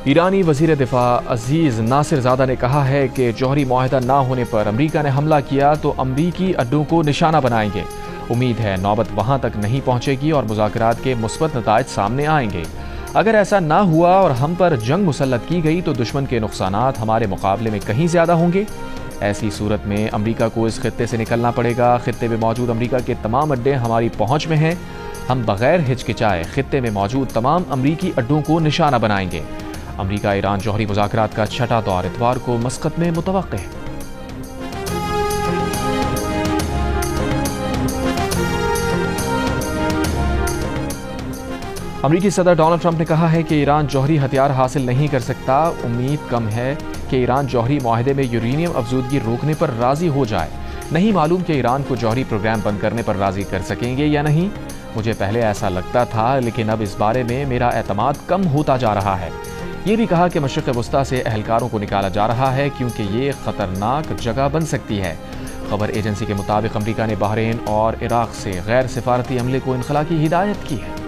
ایرانی وزیر دفاع عزیز ناصر زادہ نے کہا ہے کہ جوہری معاہدہ نہ ہونے پر امریکہ نے حملہ کیا تو امریکی اڈوں کو نشانہ بنائیں گے۔ امید ہے نوبت وہاں تک نہیں پہنچے گی اور مذاکرات کے مثبت نتائج سامنے آئیں گے۔ اگر ایسا نہ ہوا اور ہم پر جنگ مسلط کی گئی تو دشمن کے نقصانات ہمارے مقابلے میں کہیں زیادہ ہوں گے۔ ایسی صورت میں امریکہ کو اس خطے سے نکلنا پڑے گا۔ خطے میں موجود امریکہ کے تمام اڈے ہماری پہنچ میں ہیں۔ ہم بغیر ہچکچائے خطے میں موجود تمام امریکی اڈوں کو نشانہ بنائیں گے۔ امریکہ ایران جوہری مذاکرات کا چھٹا دور اتوار کو مسقط میں متوقع ہے۔ امریکی صدر ڈونلڈ ٹرمپ نے کہا ہے کہ ایران جوہری ہتھیار حاصل نہیں کر سکتا۔ امید کم ہے کہ ایران جوہری معاہدے میں یورینیم افزودگی روکنے پر راضی ہو جائے۔ نہیں معلوم کہ ایران کو جوہری پروگرام بند کرنے پر راضی کر سکیں گے یا نہیں۔ مجھے پہلے ایسا لگتا تھا لیکن اب اس بارے میں میرا اعتماد کم ہوتا جا رہا ہے۔ یہ بھی کہا کہ مشرق وسطیٰ سے اہلکاروں کو نکالا جا رہا ہے کیونکہ یہ خطرناک جگہ بن سکتی ہے۔ خبر ایجنسی کے مطابق امریکہ نے بحرین اور عراق سے غیر سفارتی عملے کو انخلا کی ہدایت کی ہے۔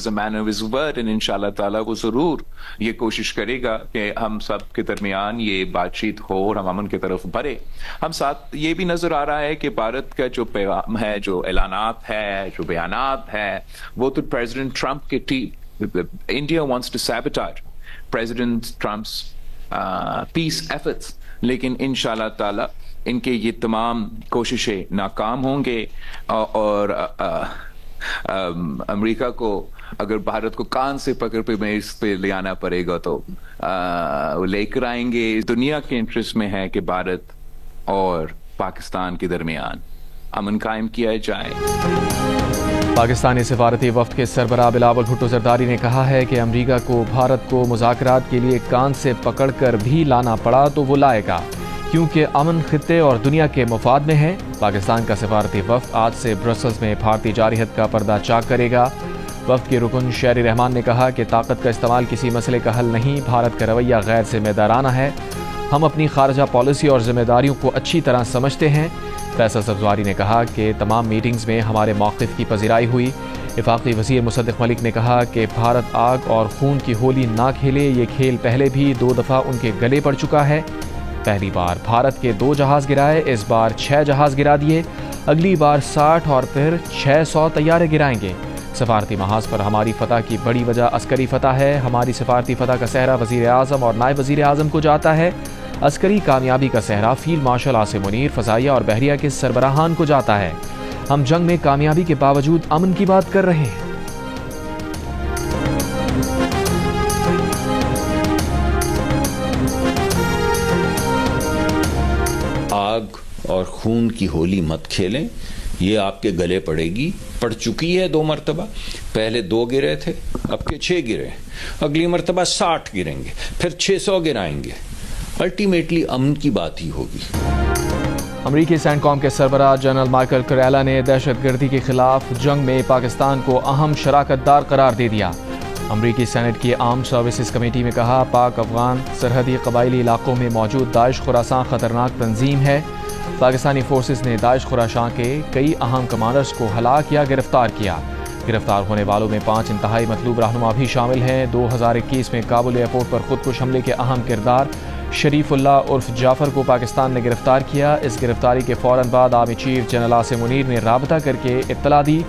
a man of his word and انشاءاللہ تعالیٰ وہ ضرور یہ کوشش کرے گا کہ ہم سب کے درمیان یہ بات چیت ہو اور ہم امن کی طرف بڑھے۔ ہم ساتھ یہ بھی نظر آ رہا ہے کہ بھارت کا جو پیغام ہے، جو اعلانات ہے، جو بیانات ہے، وہ تو پریزیڈنٹ ٹرمپ کے India wants to sabotage president Trump's peace efforts, لیکن انشاءاللہ تعالیٰ ان کے یہ تمام کوششیں ناکام ہوں گے اور امریکہ کو اگر بھارت کو کان سے پکڑ پہ میز پہ لے آنا پڑے گا تو وہ لے کر آئیں گے۔ دنیا کے انٹرسٹ میں ہے کہ بھارت اور پاکستان کے درمیان امن قائم کیا جائے۔ پاکستانی سفارتی وفد کے سربراہ بلاول بھٹو زرداری نے کہا ہے کہ امریکہ کو بھارت کو مذاکرات کے لیے کان سے پکڑ کر بھی لانا پڑا تو وہ لائے گا کیونکہ امن خطے اور دنیا کے مفاد میں ہے۔ پاکستان کا سفارتی وفد آج سے برسلز میں بھارتی جارحیت کا پردہ چاک کرے گا۔ وفد کے رکن شہری رحمان نے کہا کہ طاقت کا استعمال کسی مسئلے کا حل نہیں، بھارت کا رویہ غیر ذمہ دارانہ ہے۔ ہم اپنی خارجہ پالیسی اور ذمہ داریوں کو اچھی طرح سمجھتے ہیں۔ فیصل سبزواری نے کہا کہ تمام میٹنگز میں ہمارے موقف کی پذیرائی ہوئی۔ وفاقی وزیر مصدق ملک نے کہا کہ بھارت آگ اور خون کی ہولی نہ کھیلے، یہ کھیل پہلے بھی 2 دفعہ ان کے گلے پڑ چکا ہے۔ پہلی بار بھارت کے 2 جہاز گرائے، اس بار 6 جہاز گرا دیے، اگلی بار 60 اور پھر 600 طیارے گرائیں گے۔ سفارتی محاذ پر ہماری فتح کی بڑی وجہ عسکری فتح ہے۔ ہماری سفارتی فتح کا سہرا وزیر اعظم اور نائب وزیر اعظم کو جاتا ہے۔ عسکری کامیابی کا سہرا فیلڈ مارشل عاصم منیر، فضائیہ اور بحریہ کے سربراہان کو جاتا ہے۔ ہم جنگ میں کامیابی کے باوجود امن کی بات کر رہے ہیں۔ آگ اور خون کی ہولی مت کھیلیں، یہ آپ کے گلے پڑے گی، پڑ چکی ہے 2 مرتبہ۔ پہلے 2 گرے تھے، اب کے 6 گرے، اگلی مرتبہ 60 گریں گے، پھر 600 گرائیں گے۔ الٹیمیٹلی امن کی بات ہی ہوگی۔ امریکی سینٹ کام کے سربراہ جنرل مائیکل کریلا نے دہشت گردی کے خلاف جنگ میں پاکستان کو اہم شراکت دار قرار دے دیا۔ امریکی سینٹ کی آرمڈ سروسز کمیٹی میں کہا، پاک افغان سرحدی قبائلی علاقوں میں موجود داعش خراساں خطرناک تنظیم ہے۔ پاکستانی فورسز نے داعش خراساں کے کئی اہم کمانڈرز کو ہلاک یا گرفتار کیا۔ گرفتار ہونے والوں میں 5 انتہائی مطلوب رہنما بھی شامل ہیں۔ 2021 میں کابل ایئرپورٹ پر خودکش حملے کے اہم کردار شریف اللہ عرف جعفر کو پاکستان نے گرفتار کیا۔ اس گرفتاری کے فوراً بعد army chief general Asim Munir نے رابطہ کر کے اطلاع دی۔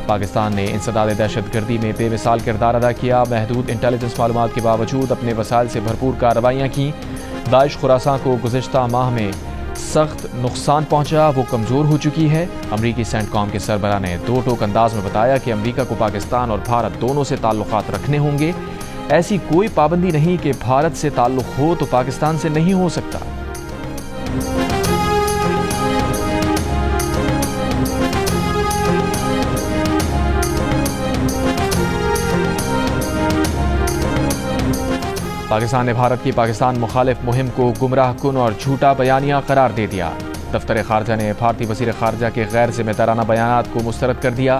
پاکستان نے انسداد دہشت گردی میں بے مثال کردار ادا کیا، محدود انٹیلیجنس معلومات کے باوجود اپنے وسائل سے بھرپور کارروائیاں کیں۔ داعش خراساں کو گزشتہ ماہ میں سخت نقصان پہنچا، وہ کمزور ہو چکی ہے۔ امریکی سینٹ کام کے سربراہ نے 2 ٹوک انداز میں بتایا کہ امریکہ کو پاکستان اور بھارت دونوں سے تعلقات رکھنے ہوں گے۔ ایسی کوئی پابندی نہیں کہ بھارت سے تعلق ہو تو پاکستان سے نہیں ہو سکتا۔ پاکستان نے بھارت کی پاکستان مخالف مہم کو گمراہ کن اور جھوٹا بیانیہ قرار دے دیا۔ دفتر خارجہ نے بھارتی وزیر خارجہ کے غیر ذمہ دارانہ بیانات کو مسترد کر دیا۔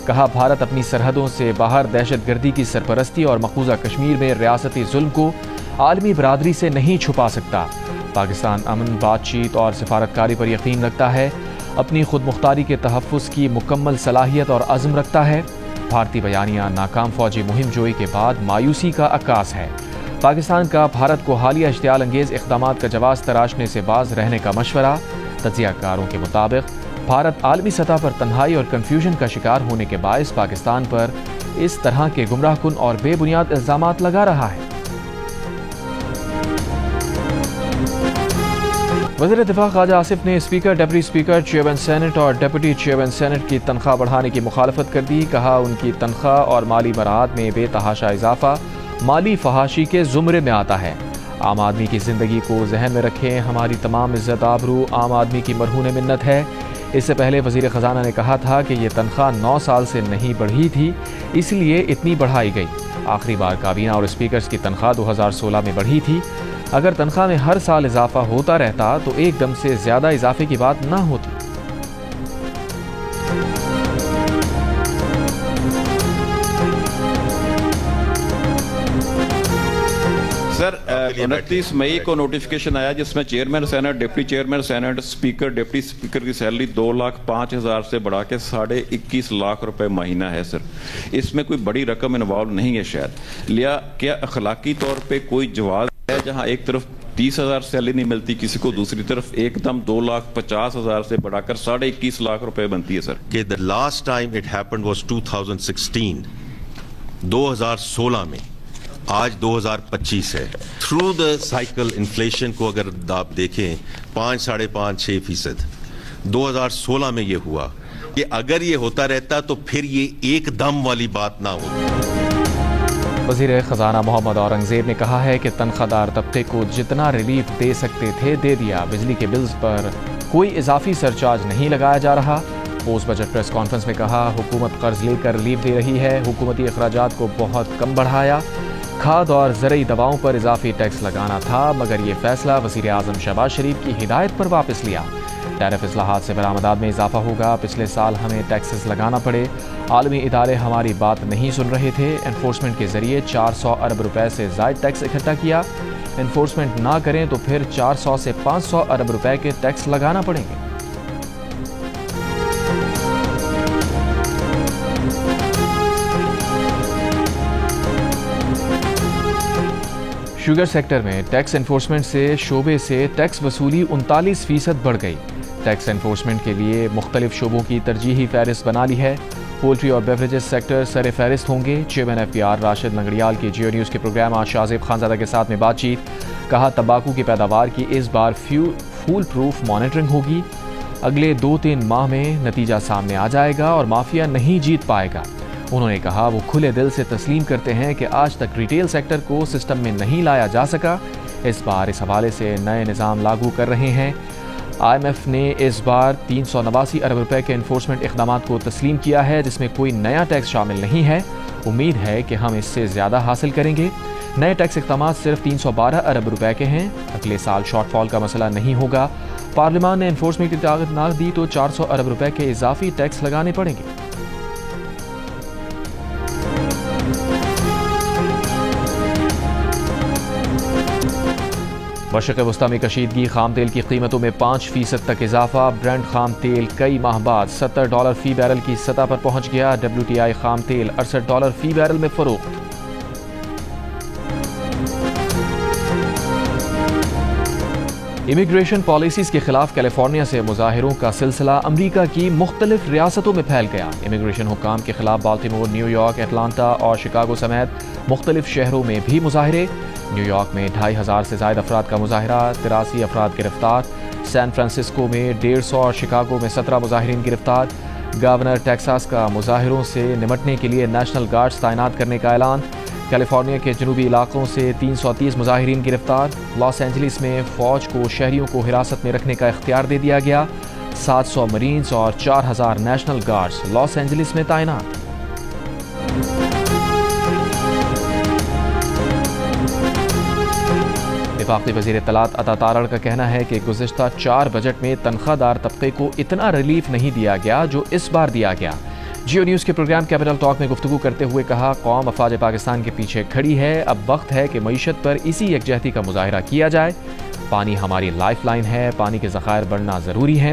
کہا، بھارت اپنی سرحدوں سے باہر دہشت گردی کی سرپرستی اور مقبوضہ کشمیر میں ریاستی ظلم کو عالمی برادری سے نہیں چھپا سکتا۔ پاکستان امن، بات چیت اور سفارتکاری پر یقین رکھتا ہے۔ اپنی خود مختاری کے تحفظ کی مکمل صلاحیت اور عزم رکھتا ہے۔ بھارتی بیانیہ ناکام فوجی مہم جوئی کے بعد مایوسی کا عکاس ہے۔ پاکستان کا بھارت کو حالیہ اشتعال انگیز اقدامات کا جواز تراشنے سے باز رہنے کا مشورہ۔ تجزیہ کاروں کے مطابق بھارت عالمی سطح پر تنہائی اور کنفیوژن کا شکار ہونے کے باعث پاکستان پر اس طرح کے گمراہ کن اور بے بنیاد الزامات لگا رہا ہے۔ وزیر دفاع خواجہ آصف نے speaker, deputy speaker, chairman senate اور ڈپٹی چیئرمین سینٹ کی تنخواہ بڑھانے کی مخالفت کر دی۔ کہا ان کی تنخواہ اور مالی مراعات میں بے تحاشا اضافہ مالی فحاشی کے زمرے میں آتا ہے۔ عام آدمی کی زندگی کو ذہن میں رکھیں، ہماری تمام عزت آبرو عام آدمی کی مرہون منت ہے۔ اس سے پہلے وزیر خزانہ نے کہا تھا کہ یہ تنخواہ 9 سال سے نہیں بڑھی تھی، اس لیے اتنی بڑھائی گئی۔ آخری بار کابینہ اور اسپیکرز کی تنخواہ 2016 میں بڑھی تھی۔ اگر تنخواہ میں ہر سال اضافہ ہوتا رہتا تو ایک دم سے زیادہ اضافے کی بات نہ ہوتی۔ سر 29 مئی کو نوٹیفیکیشن آیا جس میں chairman senate, deputy chairman senate, speaker, deputy speaker کی سیلری 2,05,000 سے بڑھا کے 21.5 لاکھ روپے مہینہ ہے۔ سر اس میں کوئی بڑی رقم انوالو نہیں ہے شاید، لیا کیا اخلاقی طور پہ کوئی جواز ہے جہاں ایک طرف 30,000 سیلری نہیں ملتی کسی کو، دوسری طرف ایک دم 2,50,000 سے بڑھا کر 21.5 لاکھ روپے بنتی ہے؟ سر کہ the last time it happened was 2016 2016 میں، آج 2025 ہے۔ تھرو دا سائیکل انفلیشن کو اگر آپ دیکھیں 5 ساڑھے 5-6% 2016 میں یہ ہوا کہ اگر یہ ہوتا رہتا تو پھر یہ ایک دم والی بات نہ ہوتی۔ وزیر خزانہ محمد اورنگزیب نے کہا ہے کہ تنخواہ دار طبقے کو جتنا ریلیف دے سکتے تھے دے دیا، بجلی کے بلز پر کوئی اضافی سرچارج نہیں لگایا جا رہا۔ پوسٹ بجٹ پریس کانفرنس میں کہا حکومت قرض لے کر ریلیف دے رہی ہے، حکومتی اخراجات کو بہت کم بڑھایا، کھاد اور زرعی دواؤں پر اضافی ٹیکس لگانا تھا مگر یہ فیصلہ وزیر اعظم شہباز شریف کی ہدایت پر واپس لیا۔ ٹیرف اصلاحات سے برآمدات میں اضافہ ہوگا، پچھلے سال ہمیں ٹیکسز لگانا پڑے، عالمی ادارے ہماری بات نہیں سن رہے تھے، انفورسمنٹ کے ذریعے 400 ارب روپے سے زائد ٹیکس اکٹھا کیا، انفورسمنٹ نہ کریں تو پھر 400 سے 500 ارب روپے کے ٹیکس لگانا پڑیں گے۔ شوگر سیکٹر میں ٹیکس انفورسمنٹ سے شعبے سے ٹیکس وصولی 39% بڑھ گئی۔ ٹیکس انفورسمنٹ کے لیے مختلف شعبوں کی ترجیحی فہرست بنا لی ہے۔ پولٹری اور بیوریجز سیکٹر سر فہرست ہوں گے۔ چیئرمین FPR راشد لنگڑیال کی جیو نیوز کے پروگرام آج شاہزیب خانزادہ کے ساتھ میں بات چیت، کہا تمباکو کی پیداوار کی اس بار فول پروف مانیٹرنگ ہوگی، اگلے 2-3 ماہ میں نتیجہ سامنے آ جائے گا اور مافیا نہیں جیت پائے گا۔ انہوں نے کہا وہ کھلے دل سے تسلیم کرتے ہیں کہ آج تک ریٹیل سیکٹر کو سسٹم میں نہیں لایا جا سکا، اس بار اس حوالے سے نئے نظام لاگو کر رہے ہیں۔ IMF نے اس بار 389 ارب روپے کے انفورسمنٹ اقدامات کو تسلیم کیا ہے جس میں کوئی نیا ٹیکس شامل نہیں ہے، امید ہے کہ ہم اس سے زیادہ حاصل کریں گے۔ نئے ٹیکس اقدامات صرف 312 ارب روپے کے ہیں، اگلے سال شارٹ فال کا مسئلہ نہیں ہوگا۔ پارلیمان نے انفورسمنٹ کی طاقت نہ دی تو 400 ارب روپے کے اضافی ٹیکس لگانے پڑیں گے۔ مشرق وسطی میں کشیدگی، خام تیل کی قیمتوں میں 5% تک اضافہ، برنٹ خام تیل کئی ماہ بعد $70 فی بیرل کی سطح پر پہنچ گیا، WTI خام تیل $68 فی بیرل میں فروخت۔ امیگریشن پالیسیز کے خلاف کیلیفورنیا سے مظاہروں کا سلسلہ امریکہ کی مختلف ریاستوں میں پھیل گیا۔ امیگریشن حکام کے خلاف بالٹیمور، نیو یارک، اٹلانٹا اور شکاگو سمیت مختلف شہروں میں بھی مظاہرے۔ نیو یارک میں 2,500 سے زائد افراد کا مظاہرہ، 83 افراد گرفتار۔ سان فرانسسکو میں 150 اور شکاگو میں 17 مظاہرین گرفتار۔ گورنر ٹیکساس کا مظاہروں سے نمٹنے کے لیے نیشنل گارڈز تعینات کرنے کا اعلان۔ کیلیفورنیا کے جنوبی علاقوں سے 330 مظاہرین گرفتار۔ لاس اینجلس میں فوج کو شہریوں کو حراست میں رکھنے کا اختیار دے دیا گیا۔ 700 مرینز اور 4,000 نیشنل گارڈز لاس اینجلس میں تعینات۔ وفاقی وزیر اطلاعات عطا تارڑ کا کہنا ہے کہ گزشتہ 4 بجٹ میں تنخواہ دار طبقے کو اتنا ریلیف نہیں دیا گیا جو اس بار دیا گیا۔ جیو نیوز کے پروگرام کیپٹل ٹاک میں گفتگو کرتے ہوئے کہا قوم افواج پاکستان کے پیچھے کھڑی ہے، اب وقت ہے کہ معیشت پر اسی یکجہتی کا مظاہرہ کیا جائے۔ پانی ہماری لائف لائن ہے، پانی کے ذخائر بڑھنا ضروری ہیں۔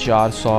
400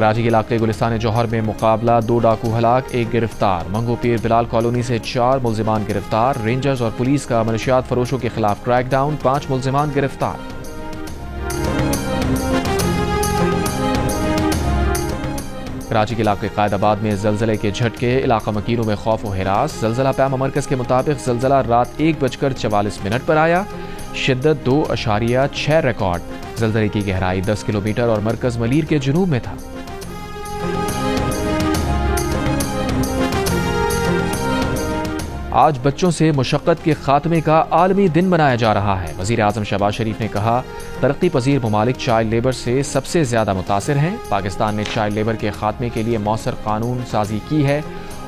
کراچی کے علاقے گلستان جوہر میں مقابلہ، 2 ڈاکو ہلاک، 1 گرفتار۔ منگو پیر بلال کالونی سے 4 ملزمان گرفتار۔ رینجرز اور پولیس کا منشیات فروشوں کے خلاف کریک ڈاؤن، 5 ملزمان گرفتار۔ کراچی کے علاقے قائد آباد میں زلزلے کے جھٹکے، علاقہ مکینوں میں خوف و ہراس۔ زلزلہ پیما مرکز کے مطابق زلزلہ رات 1:44 پر آیا، شدت 2.6 ریکارڈ۔ زلزلے کی گہرائی 10 کلومیٹر اور مرکز ملیر کے جنوب میں تھا۔ آج بچوں سے مشقت کے خاتمے کا عالمی دن منایا جا رہا ہے۔ وزیر اعظم شہباز شریف نے کہا، ترقی پذیر ممالک چائلڈ لیبر سے سب سے زیادہ متاثر ہیں۔ پاکستان نے چائلڈ لیبر کے خاتمے کے لیے مؤثر قانون سازی کی ہے۔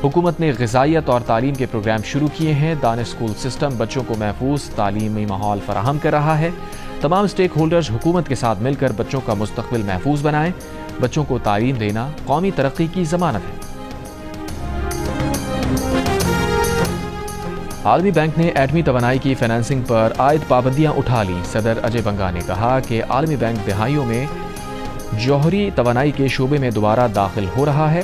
حکومت نے غذائیت اور تعلیم کے پروگرام شروع کیے ہیں۔ دانش اسکول سسٹم بچوں کو محفوظ تعلیمی ماحول فراہم کر رہا ہے۔ تمام اسٹیک ہولڈرز حکومت کے ساتھ مل کر بچوں کا مستقبل محفوظ بنائیں۔ بچوں کو تعلیم دینا قومی ترقی کی ضمانت ہے۔ عالمی بینک نے ایٹمی توانائی کی فائنانسنگ پر عائد پابندیاں اٹھا لی۔ صدر اجے بنگا نے کہا کہ عالمی بینک دہائیوں میں جوہری توانائی کے شعبے میں دوبارہ داخل ہو رہا ہے۔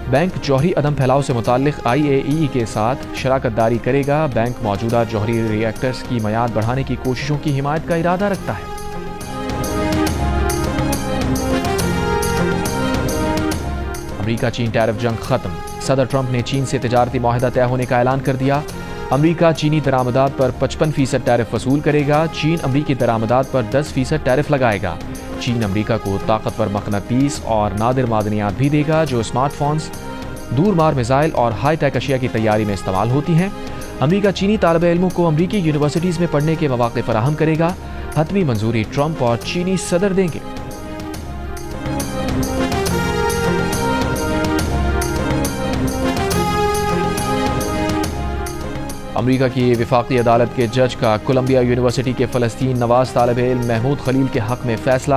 بینک جوہری عدم پھیلاؤ سے متعلق IAEA کے ساتھ شراکت داری کرے گا۔ بینک موجودہ جوہری ری ایکٹرز کی میعاد بڑھانے کی کوششوں کی حمایت کا ارادہ رکھتا ہے۔ امریکہ چین ٹیرف جنگ ختم، صدر ٹرمپ نے چین سے تجارتی معاہدہ طے ہونے کا اعلان کر دیا۔ امریکہ چینی درآمدات پر 55% ٹیرف وصول کرے گا۔ چین امریکی درآمدات پر 10% ٹیرف لگائے گا۔ چین امریکہ کو طاقتور مقناطیس اور نادر معدنیات بھی دے گا جو اسمارٹ فونز، دور مار میزائل اور ہائی ٹیک اشیاء کی تیاری میں استعمال ہوتی ہیں۔ امریکہ چینی طالب علموں کو امریکی یونیورسٹیز میں پڑھنے کے مواقع فراہم کرے گا۔ حتمی منظوری ٹرمپ اور چینی صدر دیں گے۔ امریکہ کی وفاقی عدالت کے جج کا کولمبیا یونیورسٹی کے فلسطین نواز طالب علم محمود خلیل کے حق میں فیصلہ۔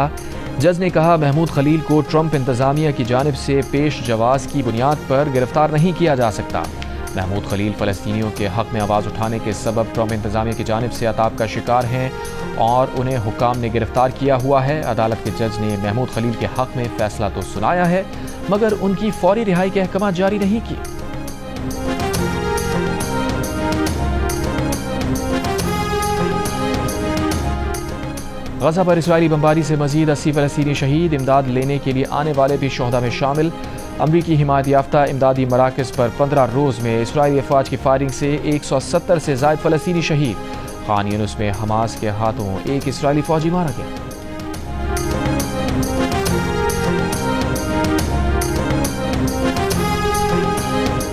جج نے کہا، محمود خلیل کو ٹرمپ انتظامیہ کی جانب سے پیش جواز کی بنیاد پر گرفتار نہیں کیا جا سکتا۔ محمود خلیل فلسطینیوں کے حق میں آواز اٹھانے کے سبب ٹرمپ انتظامیہ کی جانب سے عطاب کا شکار ہیں اور انہیں حکام نے گرفتار کیا ہوا ہے۔ عدالت کے جج نے محمود خلیل کے حق میں فیصلہ تو سنایا ہے مگر ان کی فوری رہائی کے احکامات جاری نہیں کیے۔ غزہ پر اسرائیلی بمباری سے مزید 80 فلسطینی شہید، امداد لینے کے لیے آنے والے بھی شہداء میں شامل۔ امریکی حمایت یافتہ امدادی مراکز پر 15 روز میں اسرائیلی افواج کی فائرنگ سے 170 سے زائد فلسطینی شہید۔ خان یونس میں حماس کے ہاتھوں ایک اسرائیلی فوجی مارا گیا۔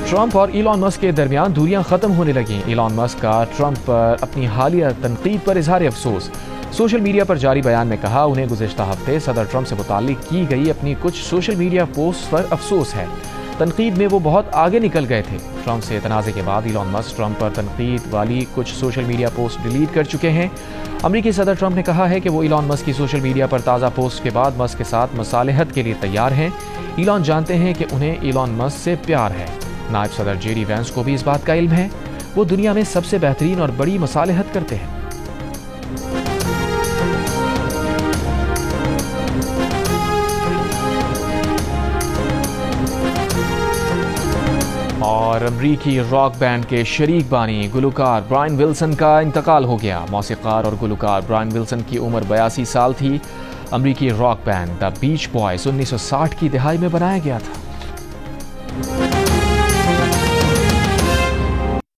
ٹرمپ اور ایلان مسک کے درمیان دوریاں ختم ہونے لگیں۔ ایلان مسک کا ٹرمپ پر اپنی حالیہ تنقید پر اظہار افسوس۔ سوشل میڈیا پر جاری بیان میں کہا، انہیں گزشتہ ہفتے صدر ٹرمپ سے متعلق کی گئی اپنی کچھ سوشل میڈیا پوسٹ پر افسوس ہے۔ تنقید میں وہ بہت آگے نکل گئے تھے۔ ٹرمپ سے تنازع کے بعد ایلان مسک ٹرمپ پر تنقید والی کچھ سوشل میڈیا پوسٹ ڈیلیٹ کر چکے ہیں۔ امریکی صدر ٹرمپ نے کہا ہے کہ وہ ایلان مسک کی سوشل میڈیا پر تازہ پوسٹ کے بعد مسک کے ساتھ مصالحت کے لیے تیار ہیں۔ ایلان جانتے ہیں کہ انہیں ایلان مسک سے پیار ہے۔ نائب صدر جے ڈی وینس کو بھی اس بات کا علم ہے۔ وہ دنیا میں سب سے بہترین اور بڑی مصالحت کرتے ہیں۔ اور امریکی راک بینڈ کے شریک بانی گلوکار برائن ولسن کا انتقال ہو گیا۔ موسیقار اور گلوکار برائن ولسن کی عمر 82 سال تھی۔ امریکی راک بینڈ دا بیچ بوائز 1960 کی دہائی میں بنایا گیا تھا۔